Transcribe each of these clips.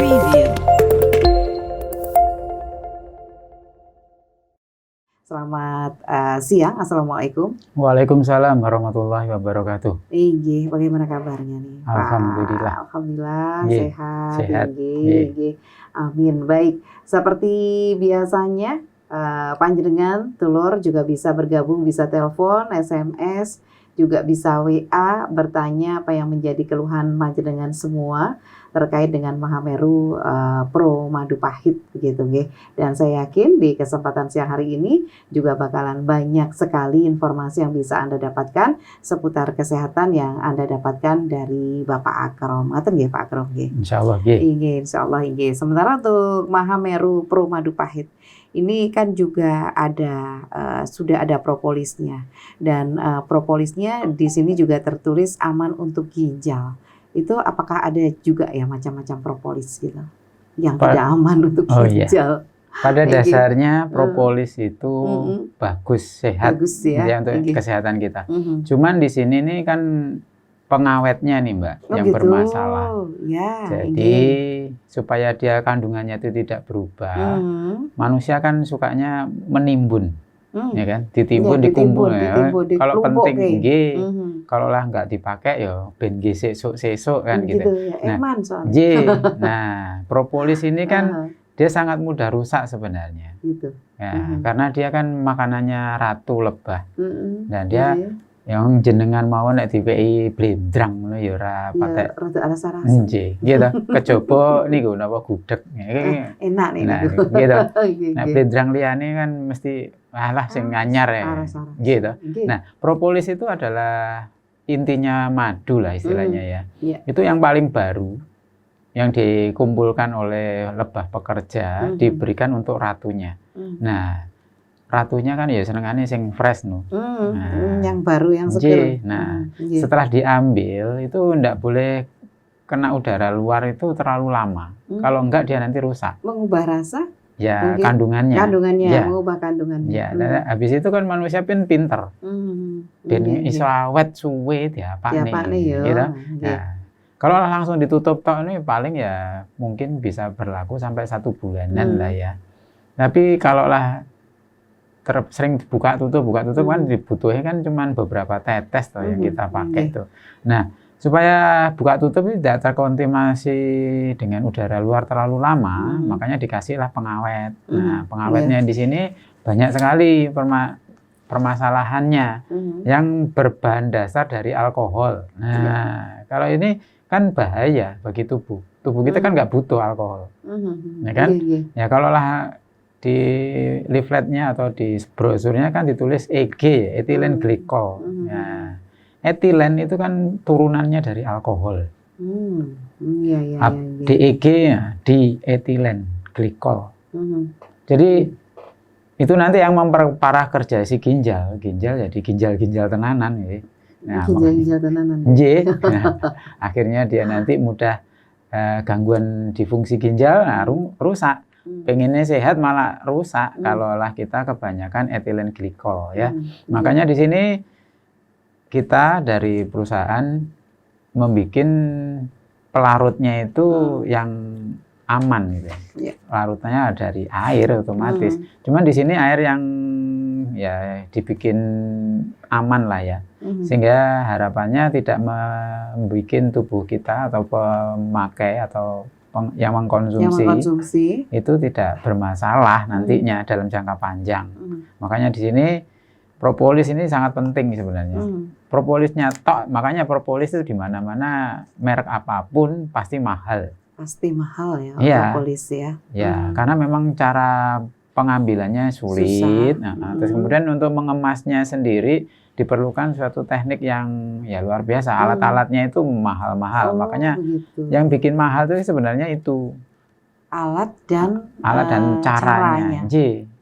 Preview. Selamat siang, Assalamualaikum. Waalaikumsalam warahmatullahi wabarakatuh. Iya, bagaimana kabarnya nih, Pak? Alhamdulillah. Alhamdulillah, Nggih, sehat. sehat. Nggih. Amin. Baik, seperti biasanya, panjenengan Tulur juga bisa bergabung, bisa telepon, SMS, juga bisa WA, bertanya apa yang menjadi keluhan panjenengan semua terkait dengan Mahameru Pro Madu Pahit begitu nggih. Dan saya yakin di kesempatan siang hari ini juga bakalan banyak sekali informasi yang bisa Anda dapatkan seputar kesehatan yang Anda dapatkan dari Bapak Akrom. Ngaten nggih Pak Akrom nggih. Insyaallah nggih. Nggih, insyaallah nggih. Sementara untuk Mahameru Pro Madu Pahit ini kan juga ada sudah ada propolisnya, dan propolisnya di sini juga tertulis aman untuk ginjal. Itu apakah ada juga ya macam-macam propolis gitu yang tidak aman untuk ginjal? Pada dasarnya propolis itu bagus, sehat, bagus ya, untuk kesehatan kita. Cuman di sini nih kan pengawetnya nih Mbak yang gitu bermasalah. Ya, jadi supaya dia kandungannya itu tidak berubah, manusia kan sukanya menimbun. Ya kan, ditimbun, ya, dikumpul ya. Kalau penting kalau lah nggak dipakai ya ben sesuk kan gitu. Ya, Nah, propolis ini kan dia sangat mudah rusak sebenarnya. Gitu. Ya, karena dia kan makanannya ratu lebah. Dan dia yang jenengan mau nek diwehi blendrang ngono ya ora patek. Rada rasa-rasa. Nggih, gitu. Kejaba niku napa gudeg. Enak nih. Nah, gitu. Nah, blendrang liyane kan mesti alah sing anyar ya. Gitu. Nah, propolis itu adalah intinya madu lah istilahnya ya. Itu yang paling baru yang dikumpulkan oleh lebah pekerja diberikan untuk ratunya. Nah, ratunya kan ya senengane sing fresh no. Yang baru, yang seger. Nah, setelah diambil itu enggak boleh kena udara luar itu terlalu lama. Kalau enggak dia nanti rusak. Mengubah rasa? Ya, kandungannya. Ya. Mengubah kandungannya. Ya, habis itu kan manusia pinter. Iso awet suwe diapakne gitu. Nah, kalau langsung ditutup tok ini paling ya mungkin bisa berlaku sampai 1 bulanan lah ya. Tapi kalau lah sering buka tutup kan dibutuhkan kan cuman beberapa tetes toh yang kita pakai tuh. Nah, supaya buka tutup ini tidak terkontaminasi dengan udara luar terlalu lama, makanya dikasihlah pengawet. Nah, pengawetnya di sini banyak sekali permasalahannya yang berbahan dasar dari alkohol. Nah, kalau ini kan bahaya bagi tubuh. Tubuh kita kan nggak butuh alkohol, ya kan? Ya kalau lah di leafletnya atau di brosurnya kan ditulis EG, etilen glikol. Nah, etilen itu kan turunannya dari alkohol. DEG ya, di etilen glikol. Jadi itu nanti yang memperparah kerja si ginjal jadi ginjal tenanan ya. Nah, ginjal tenanan. Nah, akhirnya dia nanti mudah gangguan di fungsi ginjal, rusak. Pengennya sehat malah rusak kalau lah kita kebanyakan etilen glikol ya. Makanya di sini kita dari perusahaan membuat pelarutnya itu yang aman gitu. Pelarutnya dari air otomatis. Cuman di sini air yang ya dibikin aman lah ya. Sehingga harapannya tidak membuat tubuh kita atau pemakai atau yang mengkonsumsi itu tidak bermasalah nantinya dalam jangka panjang. Makanya di sini propolis ini sangat penting sebenarnya. Propolisnya makanya propolis itu di mana-mana merek apapun pasti mahal. Pasti mahal ya, propolis ya. Ya, karena memang cara pengambilannya sulit. Terus kemudian untuk mengemasnya sendiri diperlukan suatu teknik yang ya luar biasa. Alat-alatnya itu mahal-mahal. Makanya yang bikin mahal itu sebenarnya itu alat dan caranya.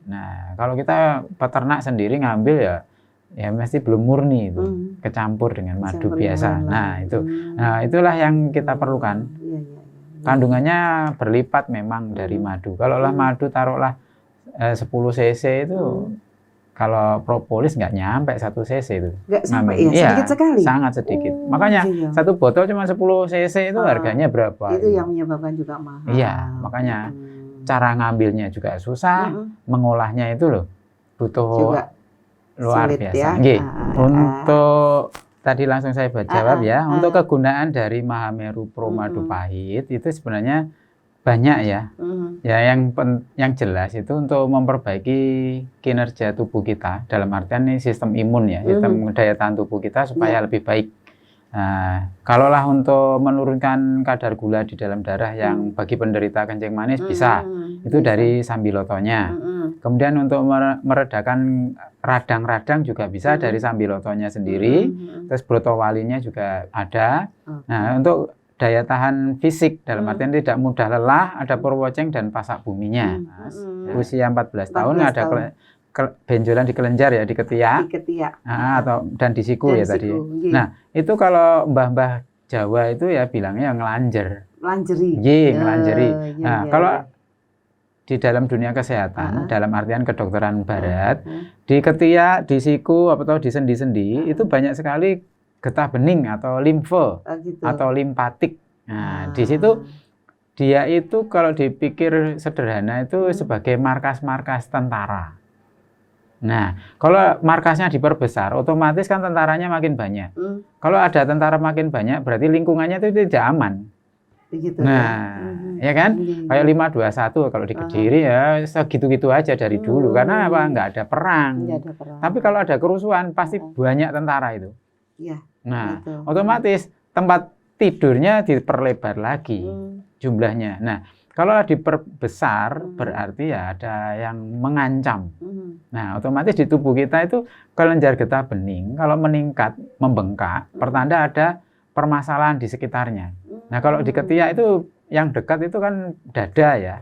Nah, kalau kita peternak sendiri ngambil ya mesti belum murni itu, kecampur dengan madu biasa. Nah, itu. Nah, itulah yang kita perlukan. Kandungannya berlipat memang dari madu. Kalau lah madu taruhlah 10 cc itu Kalau propolis nggak nyampe 1 cc itu. Nggak sampai ya, sedikit sekali. Sangat sedikit. Makanya satu botol cuma 10 cc itu harganya berapa? Itu yang menyebabkan juga mahal. Iya, makanya cara ngambilnya juga susah, mengolahnya itu loh butuh juga luar biasa. Ya? Untuk tadi langsung saya jawab ya, untuk kegunaan dari Mahameru Pro Madu Pahit itu sebenarnya banyak ya. Ya yang jelas itu untuk memperbaiki kinerja tubuh kita, dalam artian ini sistem imun ya, sistem daya tahan tubuh kita supaya lebih baik. Nah, kalaulah untuk menurunkan kadar gula di dalam darah yang bagi penderita kencing manis bisa, itu dari sambilotonya. Kemudian untuk meredakan radang-radang juga bisa dari sambilotonya sendiri. Terus brotowalinya juga ada. Nah, untuk daya tahan fisik dalam artian tidak mudah lelah, ada purwoceng dan pasak buminya. Usia 14 tahun ada benjolan di kelenjar ya, di ketiak. Atau dan di siku ya tadi. Nah, itu kalau mbah-mbah Jawa itu ya bilangnya ngelanjer. Ngelanjeri. Nah, kalau di dalam dunia kesehatan, dalam artian kedokteran barat, di ketiak, di siku atau di sendi-sendi itu banyak sekali getah bening atau limfe atau limpatik. Nah, di situ dia itu kalau dipikir sederhana itu sebagai markas-markas tentara. Nah, kalau markasnya diperbesar, otomatis kan tentaranya makin banyak. Kalau ada tentara makin banyak, berarti lingkungannya itu tidak aman. Ya kan? Kayak 521 kalau di Kediri ya segitu-gitu aja dari dulu. Karena apa? Nggak ada perang. Tapi kalau ada kerusuhan, pasti banyak tentara itu. Nah, otomatis tempat tidurnya diperlebar lagi jumlahnya. Nah, kalau diperbesar berarti ya ada yang mengancam. Nah, otomatis di tubuh kita itu kelenjar getah bening kalau meningkat, membengkak, pertanda ada permasalahan di sekitarnya. Nah, kalau di ketiak itu yang dekat itu kan dada ya.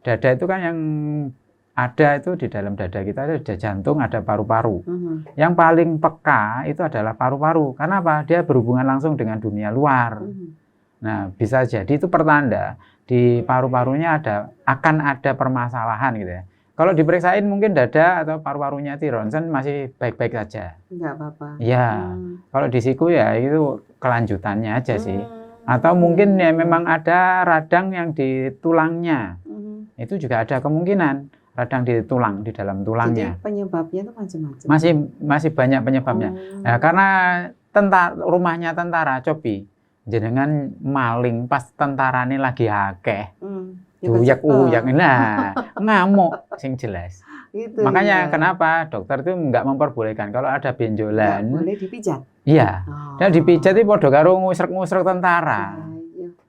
Dada itu kan yang ada itu di dalam dada kita ada jantung, ada paru-paru. Yang paling peka itu adalah paru-paru. Karena apa? Dia berhubungan langsung dengan dunia luar. Nah, bisa jadi itu pertanda di paru-parunya akan ada permasalahan gitu ya. Kalau diperiksain mungkin dada atau paru-parunya di ronsen masih baik-baik saja. Enggak apa-apa. Ya, kalau di siku ya itu kelanjutannya aja sih. Atau mungkin ya memang ada radang yang di tulangnya. Itu juga ada kemungkinan. Radang di tulang, di dalam tulangnya. Jadi penyebabnya itu macam-macam. Masih banyak penyebabnya. Nah, karena rumahnya tentara cobi, jenengan maling pas tentara ini lagi akeh, uyak, nah ngamuk, sing jelas. Gitu, makanya kenapa dokter itu nggak memperbolehkan kalau ada benjolan. Nggak boleh dipijat. Iya, dan dipijat itu podo karo ngusrek-ngusrek tentara.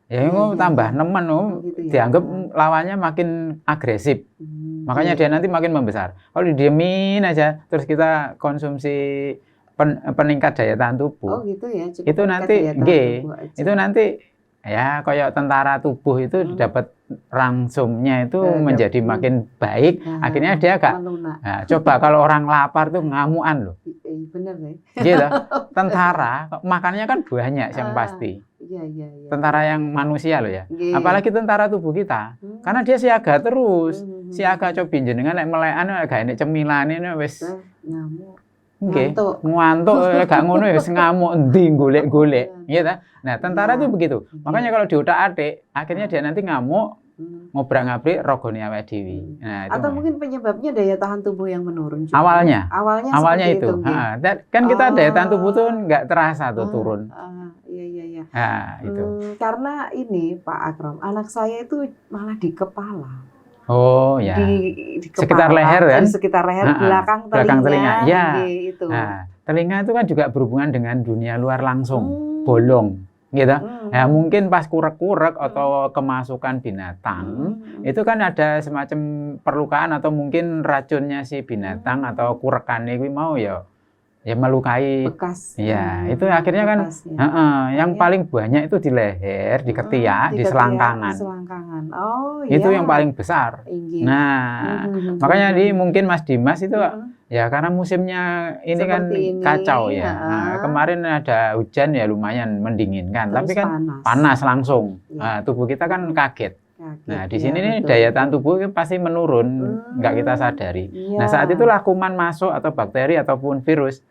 Ya, tambah nemen, gitu dianggap lawannya makin agresif. Makanya dia nanti makin membesar. Kalau didiemin aja, terus kita konsumsi peningkat daya tahan tubuh. Gitu ya. Itu nanti, itu nanti ya kayak tentara tubuh itu dapat rangsumnya itu menjadi makin baik. Akhirnya dia agak. Nah, coba kalau orang lapar tuh ngamuan loh. Bener nih. Gitu. Tentara makannya kan banyak yang pasti. Tentara yang manusia loh ya. Apalagi tentara tubuh kita. Karena dia siaga terus. Siaga cobi jenengan lek melekan gak enek cemilane wis ngamuk. Nggih, ngantuk gak ngono ya ngamuk endi golek-golek. Iya ta? Nah, tentara itu begitu. Makanya kalau diotak-atik, akhirnya dia nanti ngamuk, ngobrak-ngabrik rogone awake dhewe. Nah, itu. Atau mungkin penyebabnya daya tahan tubuh yang menurun juga. Awalnya itu. Kan kita daya tahan tubuh tuh nggak terasa tuh turun. Iya. Nah, itu. Karena ini Pak Akram, anak saya itu malah di kepala. Oh ya. Di sekitar kepala, leher kan? Sekitar leher, belakang telinga. Ya. Gitu. Nah, telinga itu kan juga berhubungan dengan dunia luar langsung, bolong, gitu. Ya mungkin pas kurek-kurek atau kemasukan binatang, itu kan ada semacam perlukaan atau mungkin racunnya si binatang atau kurekan itu mau ya melukai bekas. Ya, itu akhirnya kan yang paling banyak itu di leher, di ketiak, di selangkangan. Itu yang paling besar. Nah, makanya mungkin Mas Dimas itu ya karena musimnya ini seperti kan ini, kacau ya. Nah, kemarin ada hujan ya lumayan mendinginkan, tapi kan panas langsung. Tubuh kita kan kaget. Nah, di sini nih daya tahan tubuh itu pasti menurun, nggak kita sadari. Nah, saat itulah kuman masuk atau bakteri ataupun virus.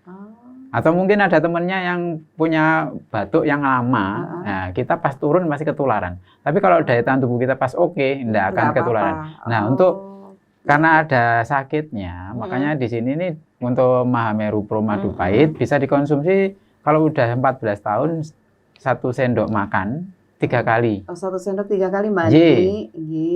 Atau mungkin ada temennya yang punya batuk yang lama, nah kita pas turun masih ketularan. Tapi kalau daya tahan tubuh kita pas oke, nggak akan ketularan. Nah, karena ada sakitnya, makanya di sini nih untuk Mahameru Pro Madu Pahit bisa dikonsumsi kalau udah 14 tahun 1 sendok makan 3 kali. 1 sendok 3 kali mandi.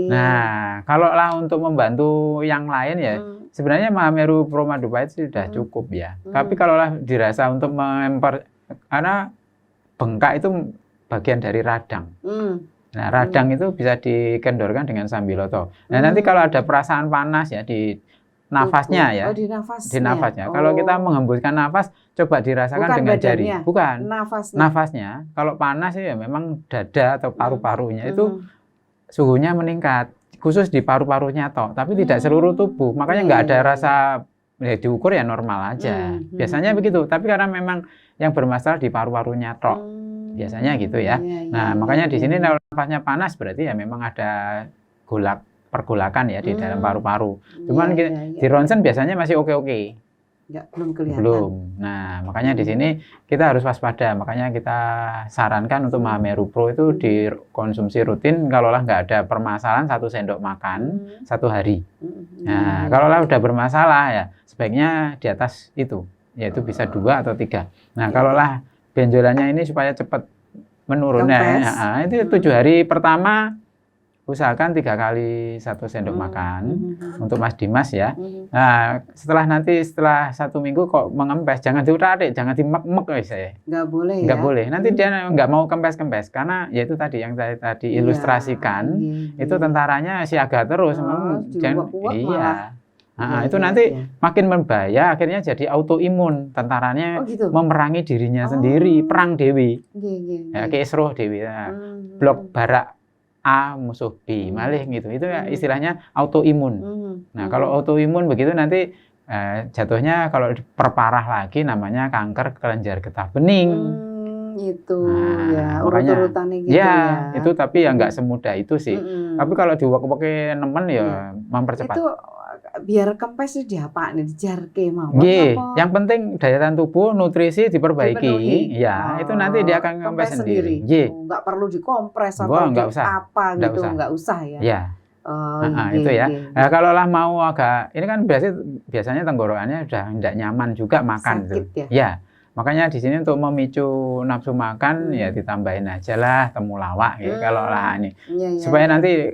Nah, kalau lah untuk membantu yang lain ya, sebenarnya Mahameru Pro Madu Pahit sudah cukup ya. Tapi kalau lah dirasa untuk karena bengkak itu bagian dari radang. Nah, radang itu bisa dikendorkan dengan sambiloto. Nah, nanti kalau ada perasaan panas ya di nafasnya ya. Di nafasnya. Kalau kita menghembuskan nafas, coba dirasakan dengan jari. Bukan. Nafasnya. Kalau panas ya memang dada atau paru-parunya itu suhunya meningkat. Khusus di paru-parunya toh, tapi tidak seluruh tubuh. Makanya nggak ada rasa diukur ya normal aja. Biasanya begitu. Tapi karena memang yang bermasalah di paru-parunya toh. Biasanya gitu ya. Nah, makanya di sini kalau nafasnya panas berarti ya memang ada pergolakan ya di dalam paru-paru. Cuman di ronsen biasanya masih oke-oke. Belum kelihatan. Belum. Nah, makanya di sini kita harus waspada. Makanya kita sarankan untuk Mahameru Pro itu dikonsumsi rutin. Kalau lah nggak ada permasalahan 1 sendok makan 1 hari. Nah, kalau lah udah bermasalah ya sebaiknya di atas itu, yaitu bisa 2 atau 3. Nah, kalau lah benjolannya ini supaya cepat menurun ya, itu 7 hari pertama usahakan 3 kali 1 sendok makan untuk Mas Dimas ya. Nah, setelah 1 minggu kok mengempes, jangan diutak-atik, jangan dimek-mek saya. Nggak boleh ya? Nggak boleh. Nanti dia nggak mau kempes-kempes karena ya itu tadi yang saya tadi ilustrasikan itu tentaranya siaga terus. Itu nanti makin berbahaya, akhirnya jadi autoimun. Tentaranya memerangi dirinya sendiri, perang dewi. Kisruh dewi. Blok barak A musuh B, malih gitu. Itu ya istilahnya autoimun. Nah, kalau autoimun begitu nanti jatuhnya kalau diperparah lagi namanya kanker kelenjar getah bening. Itu ya, urut-urutannya gitu ya. Itu tapi ya nggak semudah itu sih. Tapi kalau diuak-uakin nemen ya mempercepat. Itu biar kempes itu diapa nih, dijarke mau. Yang penting daya tahan tubuh, nutrisi diperbaiki. Ya, itu nanti dia akan kempes sendiri. Nggak perlu dikompres atau apa gitu, nggak usah ya. Ya. Itu ya. Nah, kalau lah mau agak, ini kan biasanya tenggorokannya udah tidak nyaman juga makan. Sakit, ya. Makanya di sini untuk memicu nafsu makan ya ditambahin aja lah temulawak gitu. Kalau lah ini, supaya nanti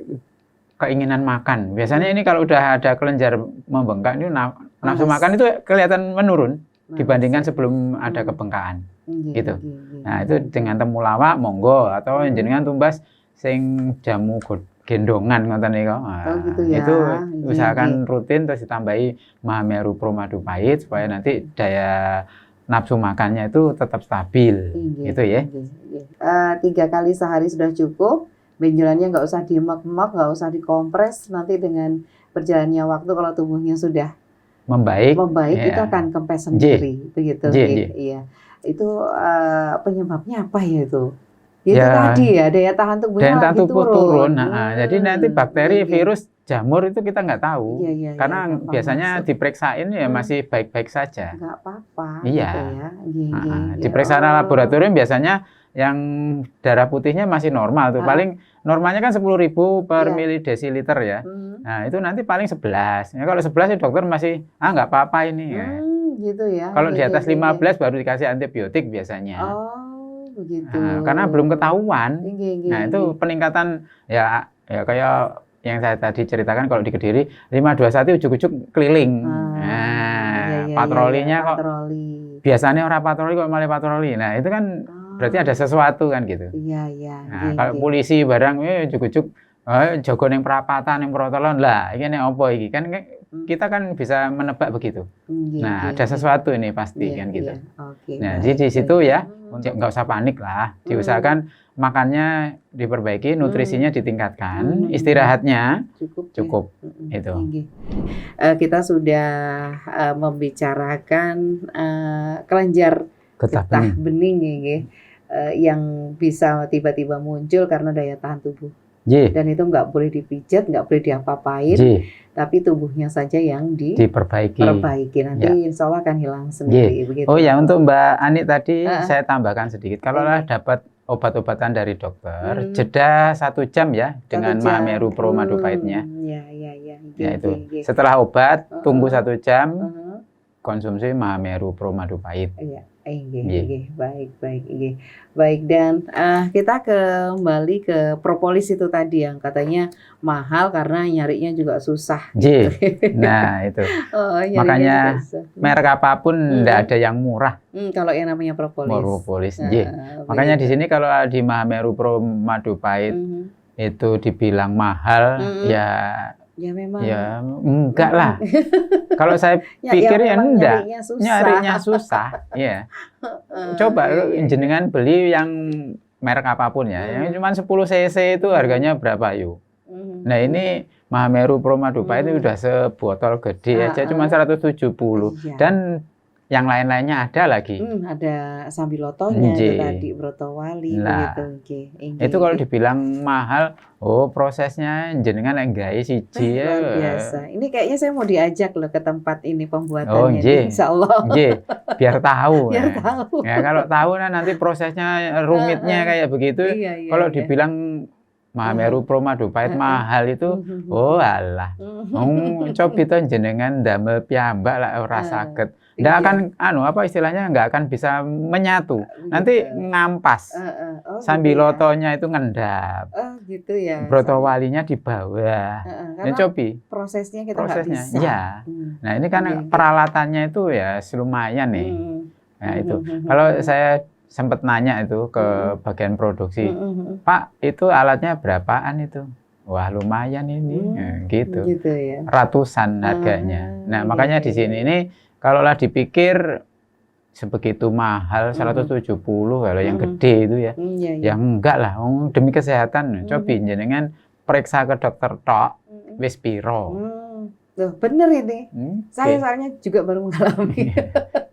keinginan makan. Biasanya ini kalau udah ada kelenjar membengkak ini nafsu makan itu kelihatan menurun dibandingkan sebelum ada kebengkakan. Gitu. Nah, itu dengan temulawak monggo atau jenengan tumbas sing jamu gendongan ngoten niku. Gitu ya. Itu usahakan rutin terus ditambahi Mahameru Pro Madu Pahit supaya nanti daya nafsu makannya itu tetap stabil. Gitu ya. 3 kali sehari sudah cukup. Benjolannya nggak usah dimek-mek, nggak usah dikompres. Nanti dengan berjalannya waktu kalau tubuhnya sudah membaik itu akan kempes sendiri, begitu. Iya. Itu penyebabnya apa ya itu? Itu tadi ya daya tahan tubuhnya lagi turun. Jadi nanti bakteri, virus, jamur itu kita nggak tahu. Karena biasanya diperiksain ya masih baik-baik saja. Nggak apa-apa. Iya. Diperiksa laboratorium biasanya yang darah putihnya masih normal tuh. Paling normalnya kan 10.000 per milidesiliter ya. Nah, itu nanti paling 11. Ya, kalau 11 ya dokter masih nggak apa-apa ini ya. Gitu ya. Kalau di atas 15 baru dikasih antibiotik biasanya. Begitu. Karena belum ketahuan. Nah, itu peningkatan ya kayak yang saya tadi ceritakan kalau di Kediri 521 ujuk-ujuk keliling. Patrolinya kok biasanya orang patroli kok malah patroli. Nah, itu kan berarti ada sesuatu kan gitu. Nah, kalau polisi barang ujuk-ujuk jago ning perapatan ning protolon lah, iki nek apa iki kan kita kan bisa menebak begitu. Nah, ada sesuatu ini pasti kan gitu. Nah, jadi di situ ya nggak usah panik lah, diusahakan makannya diperbaiki, nutrisinya ditingkatkan, istirahatnya cukup. Itu. Kita sudah membicarakan kelenjar getah bening yang bisa tiba-tiba muncul karena daya tahan tubuh Dan itu nggak boleh dipijat, nggak boleh diapa-apain, tapi tubuhnya saja yang diperbaiki. Nanti insya Allah akan hilang sendiri. Begitu. Oh ya, untuk Mbak Ani tadi saya tambahkan sedikit. Kalau dapat obat-obatan dari dokter, jeda 1 jam ya dengan Mahameru Pro Madu Pahitnya. Ya itu. Setelah obat, tunggu 1 jam, konsumsi Mahameru Pro Madu Pahit. Baik, dan kita kembali ke propolis itu tadi yang katanya mahal karena nyarinya juga susah. Nah itu. Makanya merek apapun tidak ada yang murah. Kalau yang namanya propolis. Makanya di sini kalau di Mahameru Pro Madu Pahit itu dibilang mahal, ya memang. Ya enggak lah. Kalau saya pikir ya enggak. Nyarinya susah. Ya. Coba jenengan beli yang merek apapun ya. Yang cuma 10 cc itu harganya berapa yuk? Nah ini Mahameru Pro Madu Pahit itu udah sebotol gede aja cuma 170. Dan yang lain-lainnya ada lagi. Ada Sambilotonya itu tadi, Brotowali begitu. Itu kalau dibilang mahal, prosesnya jenengan enggak siji ya. Luar biasa. Ini kayaknya saya mau diajak loh ke tempat ini pembuatannya. Insya Allah. Biar tahu. Ya kalau tahu nanti prosesnya rumitnya kayak begitu. Kalau dibilang Mahameru Pro Madu Pahit mahal itu, alah. Coba itu jenengan damel piyambak lah ora saged. Nggak akan istilahnya nggak akan bisa menyatu. Nanti ngampas. Sambilotonya itu ngendap. Gitu ya. Brotowalinya di bawah. Cobi. Prosesnya kita nggak bisa. Ya. Nah ini kan peralatannya itu ya lumayan nih. Nah itu. Kalau saya sempat nanya itu ke bagian produksi, Pak itu alatnya berapaan itu? Wah lumayan ini, gitu ya. Ratusan harganya. Nah makanya di sini ini kalau lah dipikir sebegitu mahal 170 kalau yang gede itu ya, ya enggak lah, demi kesehatan. Coba jenengan periksa ke dokter tok, wis piro. Loh, bener ini. Saya soalnya juga baru mengalami.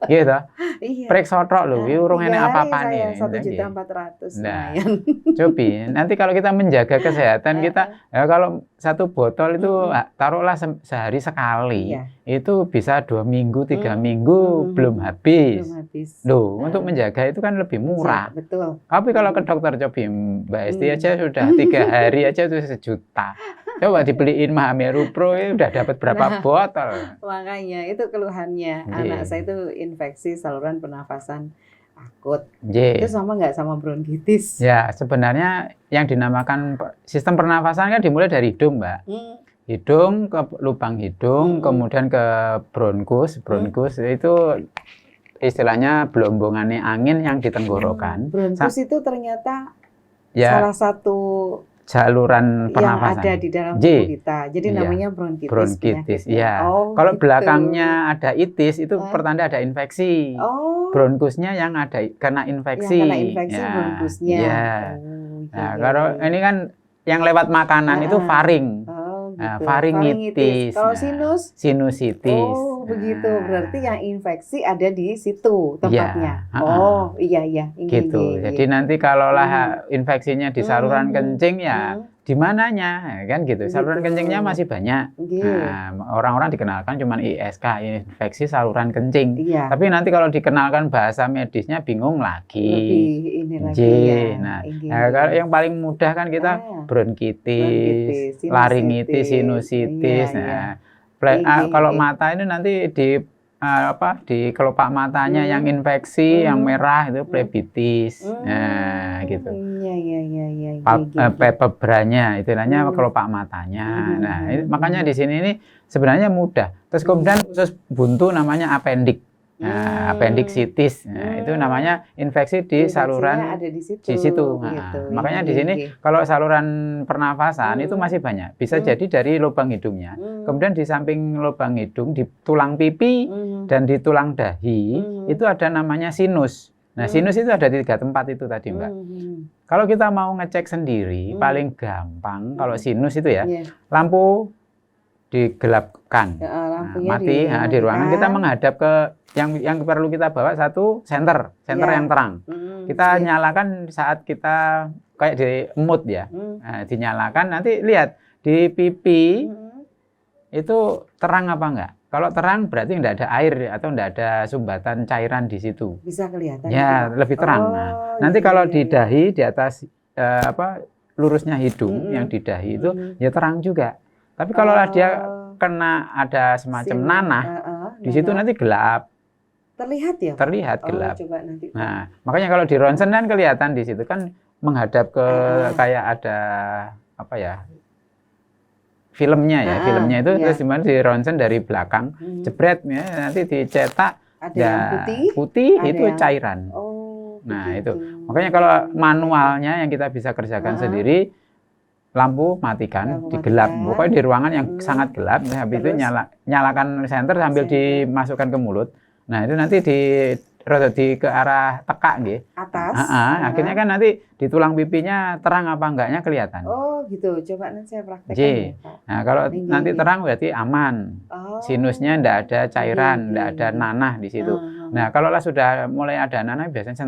Gitu. Periksa tok lho, urung enek apa-apa nih. 1.400.000 lumayan. Cobi, nanti kalau kita menjaga kesehatan kita, kalau 1 botol itu taruhlah sehari sekali, itu bisa 2 minggu, 3 minggu belum habis. Loh, untuk menjaga itu kan lebih murah. Betul. Tapi kalau ke dokter Cobi, Mbak Esti aja sudah 3 hari aja itu 1 juta. Coba dibeliin Mahameru Pro udah dapat berapa botol. Makanya itu keluhannya anak saya itu infeksi saluran pernafasan akut. Itu sama nggak sama bronkitis? Ya sebenarnya yang dinamakan sistem pernafasan kan dimulai dari hidung, Mbak. Hidung ke lubang hidung, kemudian ke bronkus. Bronkus itu istilahnya belombongannya angin yang di tenggorokan. Bronkus itu ternyata salah satu saluran pernafasan yang ada di dalam tubuh kita. Jadi namanya bronkitis. Bronkitis, ya. Kalau gitu. Belakangnya ada itis itu pertanda ada infeksi. Bronkusnya yang ada kena infeksi. Yang kena infeksi bronkusnya. Nah, kalau ini kan yang lewat makanan itu faring. Faringitis. Kalau sinus? Sinusitis. Begitu. Berarti yang infeksi ada di situ tempatnya. Iya. Gitu. Jadi nanti kalaulah infeksinya di saluran kencing ya di mananya kan gitu. Saluran kencingnya masih banyak. Nah, orang-orang dikenalkan cuma ISK, infeksi saluran kencing. Tapi nanti kalau dikenalkan bahasa medisnya bingung lagi. Nah, kalau yang paling mudah kan kita bronkitis, laringitis, sinusitis. Kalau mata ini nanti di kelopak matanya yang infeksi, yang merah itu plebitis. Nah, gitu. Palpebranya istilahnya kelopak matanya. Nah, makanya di sini ini sebenarnya mudah. Terus kemudian usus buntu namanya appendix. Nah, appendicitis. Nah, itu namanya infeksi di saluran di situ. Makanya di sini kalau saluran pernafasan itu masih banyak. Bisa jadi dari lubang hidungnya. Kemudian di samping lubang hidung, di tulang pipi dan di tulang dahi itu ada namanya sinus. Nah, sinus itu ada di 3 tempat itu tadi, Mbak. Kalau kita mau ngecek sendiri, paling gampang kalau sinus itu ya, lampu digelapkan, mati di ruangan, kita menghadap ke yang perlu kita bawa satu senter yang terang. Kita nyalakan saat kita kayak di emut ya. Nah, dinyalakan, nanti lihat di pipi itu terang apa enggak. Kalau terang berarti enggak ada air atau enggak ada sumbatan cairan di situ. Bisa kelihatan. Ya, gitu. lebih terang. Nah, nanti kalau di dahi, di atas lurusnya hidung yang di dahi itu ya terang juga. Tapi kalau dia kena ada semacam nanah, di situ nanti gelap. Terlihat ya? Terlihat gelap. Coba nanti. Nah, makanya kalau di ronsen kan kelihatan di situ kan menghadap ke kayak ada apa ya? Filmnya ya, filmnya itu terus dimana di ronsen dari belakang, jebret ya, nanti dicetak ada ya, yang putih ada itu yang... cairan. Nah itu, makanya kalau manualnya yang kita bisa kerjakan sendiri, lampu matikan, digelap, pokoknya di ruangan yang sangat gelap, habis itu nyalakan senter sambil dimasukkan ke mulut. Nah itu nanti ke arah tekak gitu. Atas. Akhirnya kan nanti di tulang pipinya terang apa enggaknya kelihatan. Oh gitu, coba nanti saya praktekkan. Ya, nah kalau nanti terang berarti aman. Sinusnya enggak ada cairan, enggak ada nanah di situ. Nah kalau sudah mulai ada nanah biasanya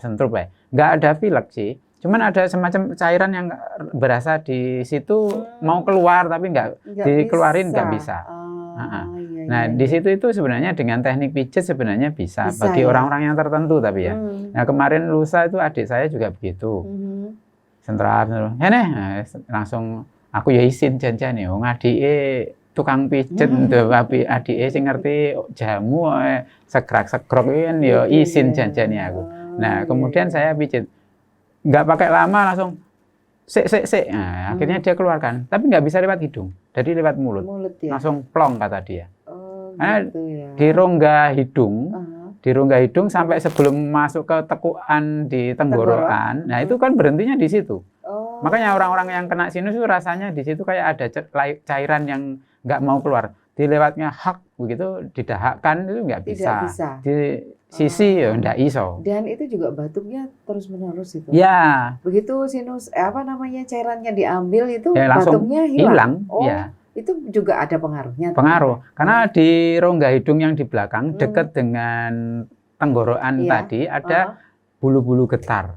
sentrup ya. Enggak ada pilek sih. Cuman ada semacam cairan yang berasa di situ mau keluar tapi enggak dikeluarin enggak bisa. Nah, di situ itu sebenarnya dengan teknik pijat sebenarnya bisa bagi orang-orang yang tertentu tapi ya. Nah, kemarin lusa itu adik saya juga begitu. Sentrap, nah, langsung aku ya izin janjian ya, ngadike tukang pijat tapi adike sing ngerti jamu segrok-segrok kan ya izin janjian aku. Nah, kemudian saya pijat. Nggak pakai lama langsung sik. Nah, akhirnya dia keluarkan, tapi nggak bisa lewat hidung, jadi lewat mulut ya? Langsung plong kata dia. Gitu ya. Di rongga hidung sampai sebelum masuk ke tekukan di tenggorokan, nah itu kan berhentinya di situ. Makanya orang-orang yang kena sinus itu rasanya di situ kayak ada cairan yang nggak mau keluar. Dilewatnya hak begitu didahakkan itu nggak bisa. Di sisi ya nggak iso. Dan itu juga batuknya terus menerus itu. Ya. Begitu sinus cairannya diambil itu ya, batuknya hilang. Ya. Itu juga ada pengaruhnya. Pengaruh, karena di rongga hidung yang di belakang dekat dengan tenggorokan tadi ada bulu-bulu getar,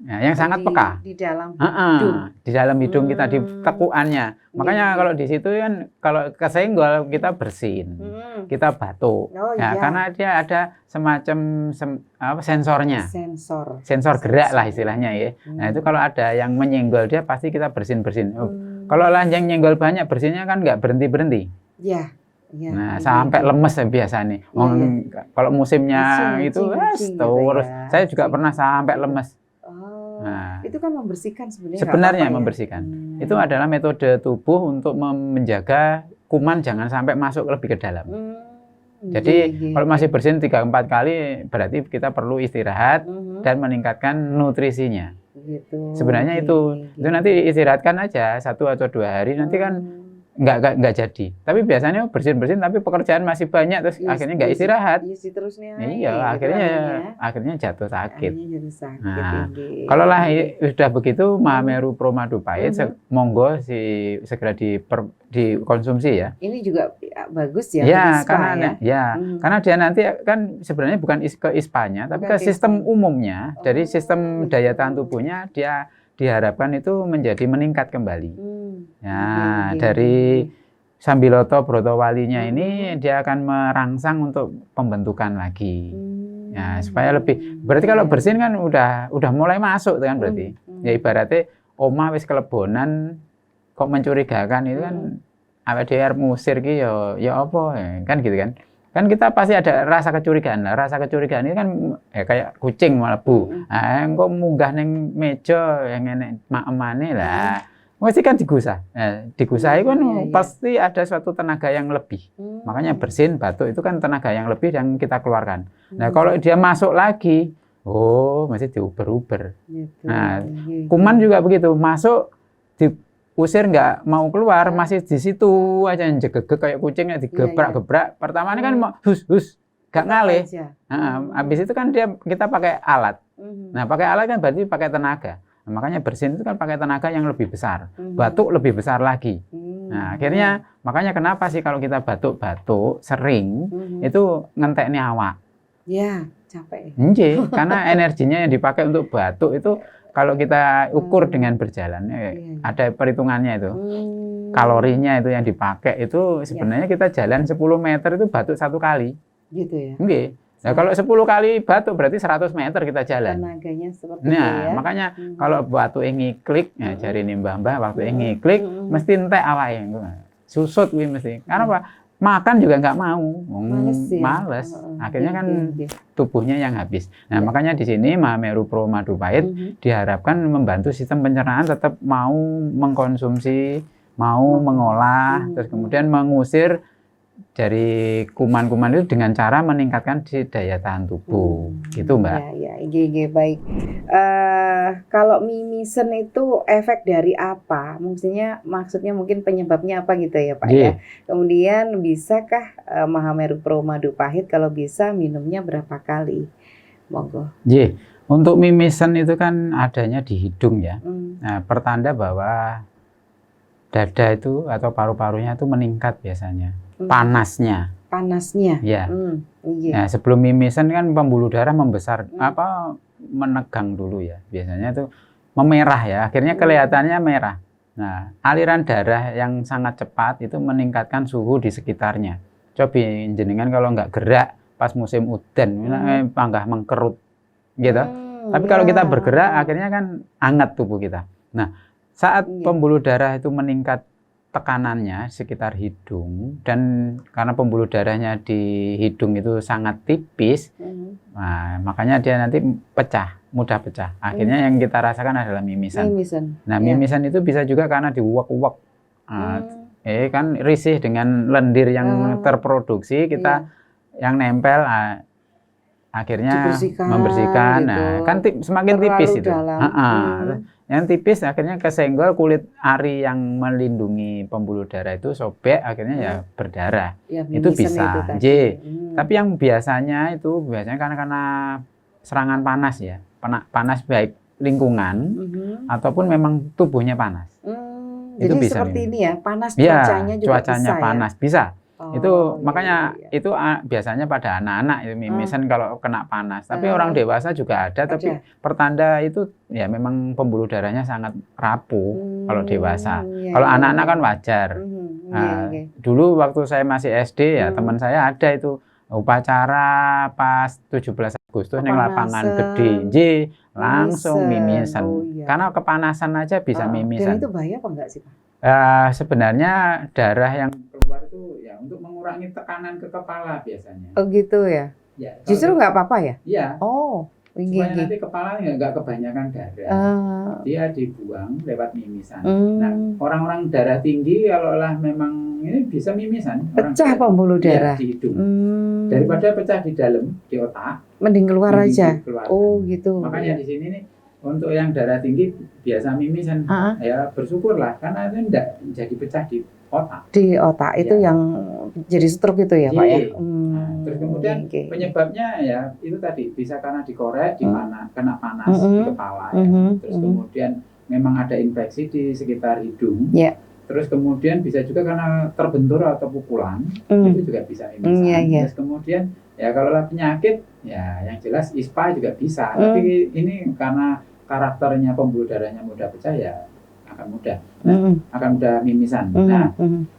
yang sangat peka. Di dalam hidung. Di dalam hidung kita di tekukannya. Makanya kalau di situ kan kalau kesenggol kita bersin, kita batuk. Karena dia ada semacam sensornya. Sensor gerak lah istilahnya ya. Nah itu kalau ada yang menyenggol dia pasti kita bersin. Kalau yang nyenggol banyak bersihnya kan nggak berhenti. Iya. Nah sampai lemes biasanya. Kalau musimnya itu terus. Saya juga pernah sampai lemes. Nah, itu kan membersihkan sebenarnya. Sebenarnya membersihkan. Itu adalah metode tubuh untuk menjaga kuman jangan sampai masuk lebih ke dalam. Jadi kalau masih bersin 3-4 kali berarti kita perlu istirahat dan meningkatkan nutrisinya. Gitu. Sebenarnya itu nanti istirahatkan aja 1 atau 2 hari nanti kan nggak jadi. Tapi biasanya bersin tapi pekerjaan masih banyak terus akhirnya nggak istirahat. Iya, akhirnya jatuh sakit. Nah, kalau lah sudah begitu Mahameru Promadu Pahit monggo segera dikonsumsi ya. Ini juga bagus ya. Ya, karena dia nanti kan sebenarnya bukan ke ispanya tapi ke sistem umumnya. Dari sistem daya tahan tubuhnya dia diharapkan itu menjadi meningkat kembali. Ya, dari Sambiloto Brotowalinya ini dia akan merangsang untuk pembentukan lagi. Ya, supaya lebih. Berarti kalau bersin kan udah mulai masuk kan berarti. Ya ibaratnya omah wis kelebonan kok mencurigakan itu kan awake dhewe arep ngusir ki ya apa kan gitu kan. Kan kita pasti ada rasa kecurigaan lah. Rasa kecurigaan ini kan kayak kucing mlebu. Engko munggah ning meja yang enek mak-emane lah. Mesti kan digusah. Digusah itu kan pasti ada suatu tenaga yang lebih. Makanya bersin, batuk itu kan tenaga yang lebih yang kita keluarkan. Nah, kalau dia masuk lagi, mesti diuber-uber. Gitu. Nah, kuman juga begitu. Masuk, diusir nggak mau keluar, masih di situ aja yang jegegeg kayak kucingnya digebrak-gebrak. Pertama ini kan hus, nggak ngalih. Habis itu kan kita pakai alat. Nah, pakai alat kan berarti pakai tenaga. Nah, makanya bersin itu kan pakai tenaga yang lebih besar, batuk lebih besar lagi. Nah, akhirnya makanya kenapa sih kalau kita batuk-batuk sering itu ngenteknya awak. Ya, capek. Karena energinya yang dipakai untuk batuk itu kalau kita ukur dengan berjalan, ada perhitungannya itu. Kalorinya itu yang dipakai itu sebenarnya kita jalan 10 meter itu batuk 1 kali. Gitu ya? Nggih. Nah, kalau 10 kali batuk berarti 100 meter kita jalan. Tenaganya seperti nah, itu ya. Makanya kalau batuk ngiklik, jari nih mbah-mbah waktu ngiklik, mesti entek awake. Susut kuwi mesti. Karena apa? Makan juga nggak mau. Males. Akhirnya kan tubuhnya yang habis. Nah, makanya di sini Mahameru Pro Madu Pahit diharapkan membantu sistem pencernaan tetap mau mengkonsumsi, mau mengolah, terus kemudian mengusir dari kuman-kuman itu dengan cara meningkatkan daya tahan tubuh, gitu Mbak. Ya, baik. Kalau mimisen itu efek dari apa? Maksudnya mungkin penyebabnya apa gitu ya Pak ya? Kemudian bisakah Mahameru Pro Madu Pahit kalau bisa minumnya berapa kali? Monggo. Untuk mimisen itu kan adanya di hidung ya. Nah, pertanda bahwa dada itu atau paru-parunya itu meningkat biasanya. Panasnya ya. Nah, sebelum mimisan kan pembuluh darah membesar menegang dulu ya, biasanya itu memerah ya, akhirnya kelihatannya merah. Nah, aliran darah yang sangat cepat itu meningkatkan suhu di sekitarnya. Coba jenengan kalau nggak gerak pas musim udan panggah mengkerut gitu. Tapi kalau kita bergerak akhirnya kan hangat tubuh kita. Nah, saat pembuluh darah itu meningkat tekanannya sekitar hidung, dan karena pembuluh darahnya di hidung itu sangat tipis, nah, makanya dia nanti mudah pecah. Akhirnya yang kita rasakan adalah mimisan. Nah, mimisan itu bisa juga karena diuwek-uwek. Kan risih dengan lendir yang terproduksi, kita yang nempel, akhirnya membersihkan. Gitu. Nah, kan semakin tipis itu. Yang tipis akhirnya kesenggol kulit ari yang melindungi pembuluh darah itu sobek, akhirnya ya berdarah. Itu bisa. Tapi yang biasanya karena serangan panas ya. Panas baik lingkungan ataupun memang tubuhnya panas. Itu jadi bisa seperti ini ya, panas cuacanya juga cuacanya bisa panas, bisa. Itu makanya itu biasanya pada anak-anak itu mimisan kalau kena panas. Tapi orang dewasa juga ada, tapi pertanda itu ya memang pembuluh darahnya sangat rapuh kalau dewasa. Kalau anak-anak kan wajar. Dulu waktu saya masih SD ya, teman saya ada itu upacara pas 17 Agustus ning lapangan gede, langsung mimisan. Karena kepanasan aja bisa mimisan. Dan itu bahaya apa enggak sih Pak? Sebenarnya darah yang keluar itu ya untuk mengurangi tekanan ke kepala biasanya. Oh gitu ya? Justru nggak apa-apa ya? Iya. Supaya nanti kepala nggak kebanyakan darah. Dia dibuang lewat mimisan. Nah, orang-orang darah tinggi kalau memang ini bisa mimisan. Pecah pembuluh darah di hidung. Daripada pecah di dalam, di otak. Mending keluar aja. Gitu. Makanya di sini nih untuk yang darah tinggi biasa mimisan, ya bersyukurlah karena itu tidak jadi pecah di otak. Di otak itu yang jadi stroke itu ya Pak ya. Terus kemudian penyebabnya ya itu tadi bisa karena dikorek, kena panas di kepala, terus kemudian memang ada infeksi di sekitar hidung. Terus kemudian bisa juga karena terbentur atau pukulan, itu juga bisa mimisan. Terus kemudian ya kalau penyakit ya yang jelas ISPA juga bisa, tapi ini karena karakternya pembuluh darahnya mudah pecah ya akan mudah mimisan. Nah,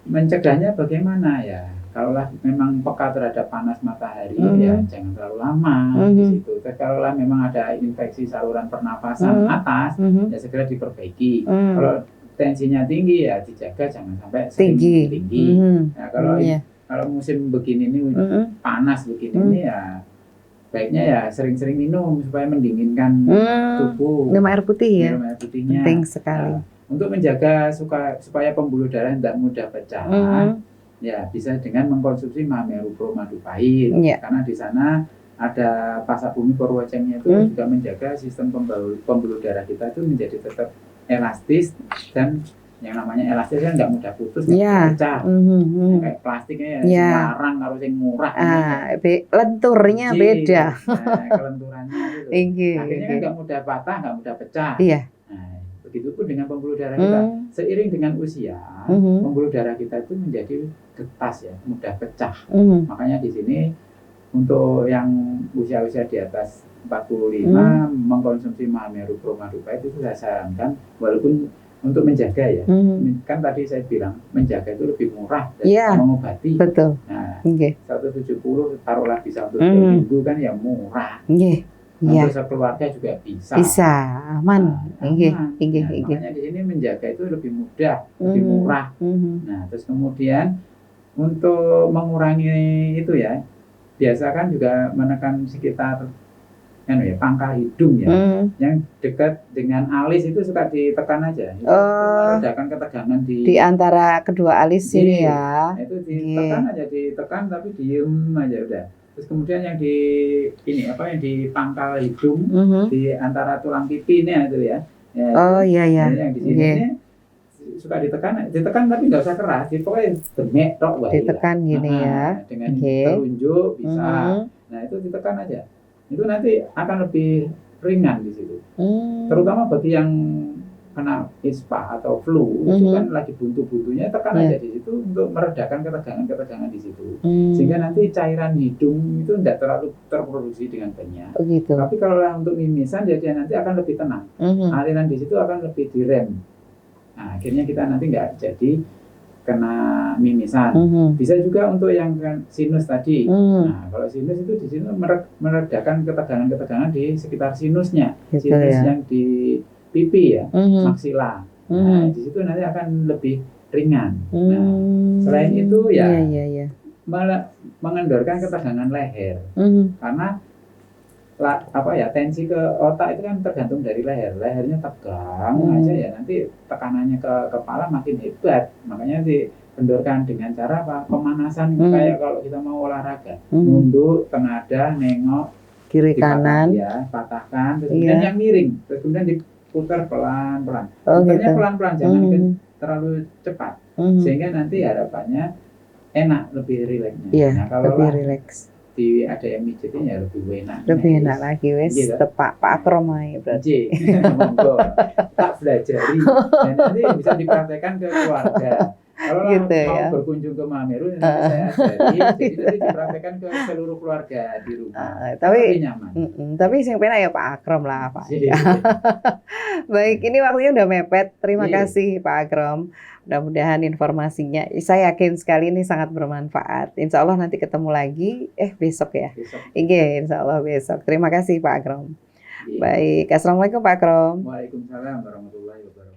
mencegahnya bagaimana ya? Kalau memang peka terhadap panas matahari ya jangan terlalu lama di situ. Terus kalau memang ada infeksi saluran pernapasan atas ya segera diperbaiki. Kalau tensinya tinggi ya dijaga jangan sampai tinggi. Nah, kalau musim begini ini panas begini ini ya baiknya ya sering-sering minum supaya mendinginkan tubuh. Minum air putih ya. Minum air putihnya. Penting sekali. Untuk menjaga supaya pembuluh darah tidak mudah pecah, ya bisa dengan mengkonsumsi Mahameru Pro Madu Pahit. Karena di sana ada pasak bumi Purwocengnya itu juga menjaga sistem pembuluh darah kita itu menjadi tetap elastis, dan yang namanya elastis kan nggak mudah putus, nggak pecah. Kayak plastiknya ya larang kalau yang murah. Lenturnya beda. Kelenturannya itu. Akhirnya kan nggak mudah patah, nggak mudah pecah. Nah, begitupun dengan pembuluh darah kita. Seiring dengan usia, pembuluh darah kita itu menjadi getas ya, mudah pecah. Makanya di sini untuk yang usia-usia di atas 45 mengkonsumsi Mahameru Chromadupa itu saya sarankan, walaupun untuk menjaga ya. Kan tadi saya bilang menjaga itu lebih murah dari mengobati. Betul. Nah, 170 taruhlah bisa untuk 2 minggu kan ya murah. Untuk sekeluarga juga bisa. Bisa, aman. Makanya di sini menjaga itu lebih mudah, lebih murah. Nah, terus kemudian untuk mengurangi itu ya, biasa kan juga menekan sekitar pangkal hidung ya, yang dekat dengan alis itu suka ditekan aja. Itu meredakan ketegangan di antara kedua alis ini ya. Itu ditekan aja, ditekan tapi diem aja udah. Terus kemudian yang di yang di pangkal hidung, di antara tulang pipi ini itu ya. Yang di sini ini suka ditekan tapi nggak usah keras, pokoknya demek tok wae. Ditekan gini ya. Dengan telunjuk bisa. Nah, itu ditekan aja. Itu nanti akan lebih ringan di situ. Terutama bagi yang kena ispa atau flu, itu kan lagi buntu-buntunya, tekan aja di situ untuk meredakan ketegangan di situ. Sehingga nanti cairan hidung itu tidak terlalu terproduksi dengan banyak. Tapi kalau untuk mimisan dia nanti akan lebih tenang. Aliran di situ akan lebih direm. Nah, akhirnya kita nanti nggak jadi kena mimisan. Bisa juga untuk yang sinus tadi. Nah, kalau sinus itu di sini meredakan ketegangan di sekitar sinusnya. Sinus yang di pipi ya, maksila. Nah, di situ nanti akan lebih ringan. Nah, selain itu ya, mengendorkan ketegangan leher. Karena tensi ke otak itu kan tergantung dari leher. Lehernya tegang aja ya, nanti tekanannya ke kepala makin hebat. Makanya dikendorkan dengan cara apa? Pemanasan kayak kalau kita mau olahraga. Nunduk, tengadah, nengok, kiri kanan, patahkan, terus kemudian yang miring, terus kemudian diputar pelan-pelan. Putarnya pelan-pelan, jangan terlalu cepat. Sehingga nanti harapannya enak, lebih rileksnya. Nah, kalau lebih rileks. Ada yang mijitin ya lebih enak. Lebih enak lagi wes tepak Pak Akrom ae berarti. Monggo. Tak belajari. Dan nanti bisa dipraktekkan ke keluarga. Kalau mau berkunjung ke Mahameru nanti saya ajari. Jadi nanti dipraktekkan ke seluruh keluarga di rumah. Tapi nyaman. Tapi sing penak ya Pak Akrom lah Pak. Baik, ini waktunya udah mepet. Terima kasih Pak Akrom. Mudah-mudahan informasinya, saya yakin sekali ini sangat bermanfaat. Insya Allah nanti ketemu lagi, besok ya. Insya Allah besok. Terima kasih Pak Akrom. Baik, Assalamualaikum Pak Akrom. Waalaikumsalam warahmatullahi wabarakatuh.